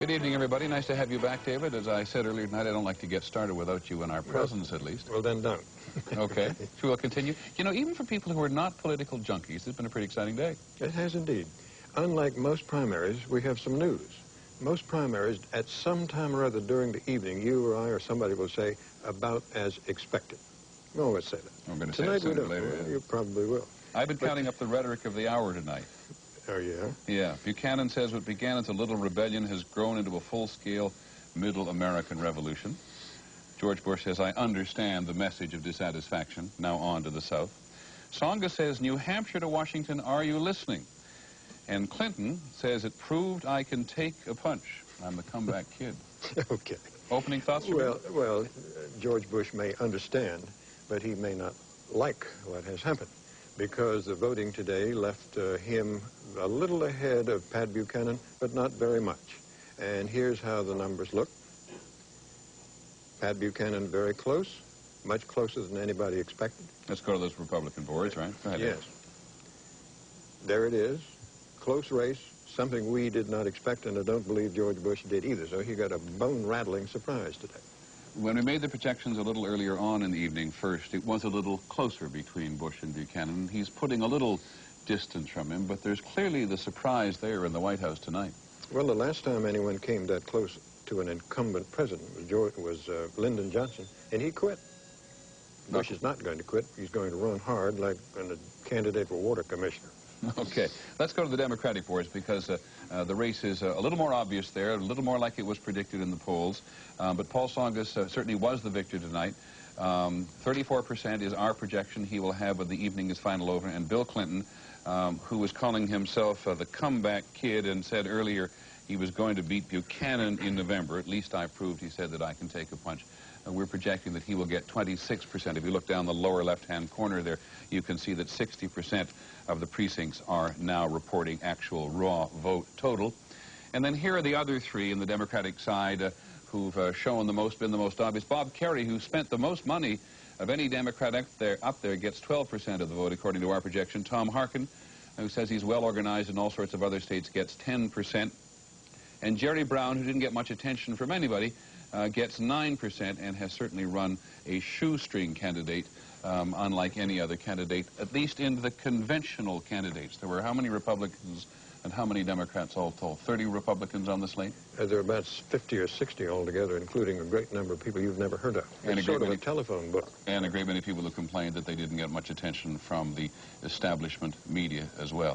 Good evening, everybody. Nice to have you back, David. As I said earlier tonight, I don't like to get started without you in our presence, at least. Well, then don't. Okay. So we'll continue. You know, even for people who are not political junkies, it's been a pretty exciting day. It has indeed. Unlike most primaries, we have some news. Most primaries, at some time or other during the evening, you or I or somebody will say, about as expected. We always say that. I'm going to Tonight say it we don't. later. Well, Yeah. you probably will. I've been counting up the rhetoric of the hour tonight. Oh, yeah? Yeah. Buchanan says what began as a little rebellion has grown into a full-scale middle American revolution. George Bush says, I understand the message of dissatisfaction. Now on to the South. Tsonga says, New Hampshire to Washington, are you listening? And Clinton says, it proved I can take a punch. I'm the comeback kid. Okay. Opening thoughts from you? Well, George Bush may understand, but he may not like what has happened, because the voting today left him a little ahead of Pat Buchanan, but not very much. And here's how the numbers look. Pat Buchanan very close, much closer than anybody expected. Let's go to those Republican boards, right? Go ahead. Yes. There it is. Close race, something we did not expect, and I don't believe George Bush did either. So he got a bone-rattling surprise today. When we made the projections a little earlier on in the evening first, it was a little closer between Bush and Buchanan. He's putting a little distance from him, but there's clearly the surprise there in the White House tonight. Well, the last time anyone came that close to an incumbent president was Lyndon Johnson, and he quit. Bush is not going to quit. He's going to run hard like a candidate for water commissioner. Okay, let's go to the Democratic boards, because the race is a little more obvious there, a little more like it was predicted in the polls. But Paul Tsonga certainly was the victor tonight. 34% is our projection he will have when the evening is final over. And Bill Clinton, who was calling himself the comeback kid and said earlier he was going to beat Buchanan in November, at least I proved, he said, that I can take a punch. We're projecting that he will get 26%. If you look down the lower left-hand corner there, you can see that 60% of the precincts are now reporting actual raw vote total. And then here are the other three in the Democratic side who've shown the most, been the most obvious. Bob Kerrey, who spent the most money of any Democrat up there, gets 12% of the vote, according to our projection. Tom Harkin, who says he's well organized in all sorts of other states, gets 10%. And Jerry Brown, who didn't get much attention from anybody, gets 9% and has certainly run a shoestring candidate, unlike any other candidate, at least in the conventional candidates. There were how many Republicans and how many Democrats all told? 30 Republicans on the slate? There are about 50 or 60 altogether, including a great number of people you've never heard of. It's sort of a telephone book. And a great many people who complained that they didn't get much attention from the establishment media as well.